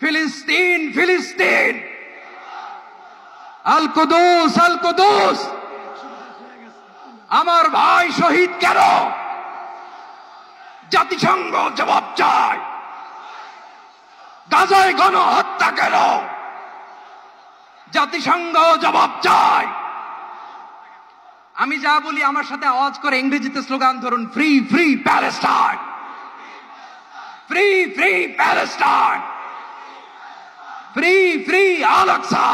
ফিলিস্তিন ফিলিস্তিন, আল কুদুস আল কুদুস। আমার ভাই শহীদ কেন? জাতিসংঘ জবাব চায়। গাজায় গণহত্যা কেন? জাতিসংঘ জবাব চায়। আমি যা বলি আমার সাথে আওয়াজ করে ইংরেজিতে স্লোগান ধরুন, free free Palestine, free free Palestine, free free Al Aqsa.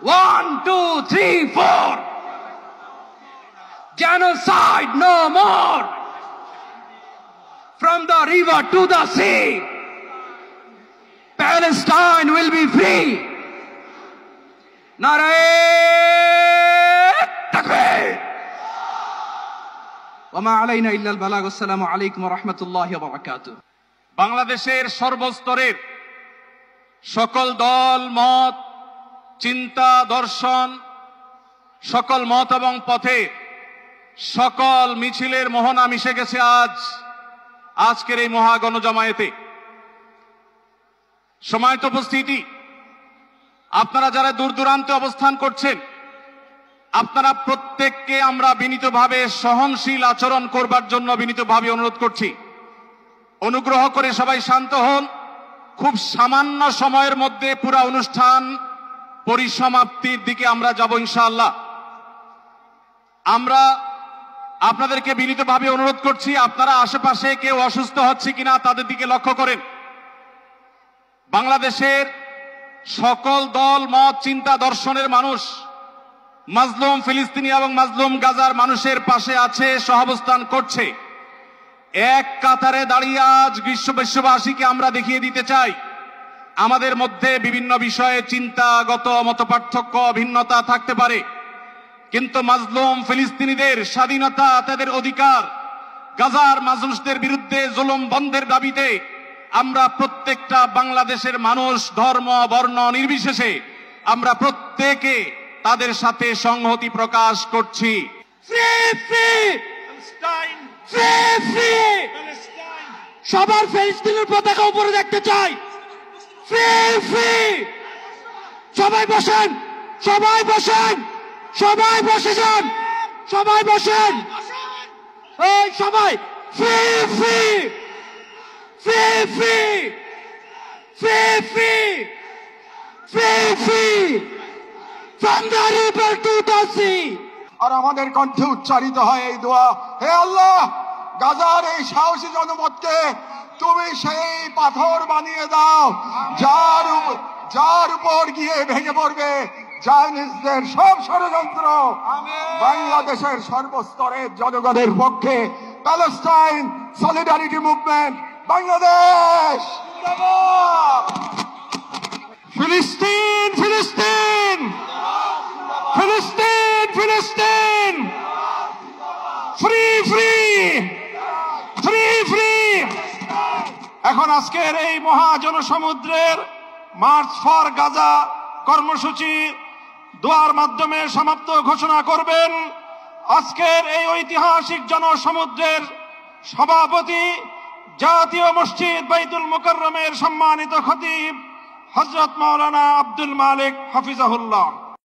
1 2 3 4, genocide no more, from the river to the sea, Palestine will be free. Nare takbir wa ma alayna illa al balagh. Assalamu alaykum wa rahmatullahi wa barakatuh. বাংলাদেশের সর্বস্তরের সকল দল মত, চিন্তা দর্শন, সকল মত এবং পথে সকল মিছিলের মোহনা মিশে গেছে আজকের এই মহা গণজমায়েতে। সময়ত উপস্থিতি, আপনারা যারা দূর দূরান্তে অবস্থান করছেন, আপনারা প্রত্যেককে আমরা বিনীতভাবে সহনশীল আচরণ করবার জন্য বিনীতভাবে অনুরোধ করছি। অনুগ্রহ করে সবাই শান্ত হন। খুব সামান্য সময়ের মধ্যে পুরা অনুষ্ঠান পরিসমাপ্তির দিকে আমরা যাব ইনশাআল্লাহ। আমরা আপনাদেরকে বিনীতভাবে অনুরোধ করছি, আপনারা আশেপাশে কেউ অসুস্থ হচ্ছে কিনা তাদের দিকে লক্ষ্য করেন। বাংলাদেশের সকল দল মত চিন্তা দর্শনের মানুষ মাজলুম ফিলিস্তিনি এবং মাজলুম গাজার মানুষের পাশে আছে, সহাবস্থান করছে। এক কাতারে দাঁড়িয়ে আজ বিশ্ববাসীকে আমরা দেখিয়ে দিতে চাই, আমাদের মধ্যে বিভিন্ন বিষয়ে চিন্তাগত মতপার্থক্য ভিন্নতা থাকতে পারে, কিন্তু মাজলুম ফিলিস্তিনিদের স্বাধীনতা, তাদের অধিকার, গাজার মানুষদের বিরুদ্ধে জুলুম বন্ধের দাবিতে আমরা প্রত্যেকটা বাংলাদেশের মানুষ ধর্ম বর্ণ নির্বিশেষে আমরা প্রত্যেকে তাদের সাথে সংহতি প্রকাশ করছি। সবার ফিলিস্তিনের পতাকা উপরে দেখতে চাই। সবাই বসেন, সবাই বসেন, সবাই বসে যান, সবাই বসেন, এই সবাই free free free free free free free free from the river to the sea. আর আমাদের কণ্ঠে উচ্চারিত হয় এই দোয়া, হে আল্লাহ, গাজার এই সাহসী জনপদকে তুমি সেই পাথর বানিয়ে দাও যার উপর গিয়ে ভেঙে পড়বে চাইনিজদের সব ষড়যন্ত্র। বাংলাদেশের সর্বস্তরের জনগণের পক্ষে প্যালেস্টাইন সলিডারিটি মুভমেন্ট বাংলাদেশ। ফিলিস্তিন ফিলিস্তিন ফিলিস্তিন ফিলিস্তিন, ফ্রি ফ্রি ফ্রি ফ্রি। এখন আজকের এই মহাজনসমুদ্রের মার্চ ফর গাজা কর্মসূচি দোয়ার মাধ্যমে সমাপ্ত ঘোষণা করবেন আজকের এই ঐতিহাসিক জনসমুদ্রের সভাপতি, জাতীয় মসজিদ বাইতুল মুকাররমের সম্মানিত খতিব হযরত মাওলানা আব্দুল মালিক হাফিজাহুল্লাহ।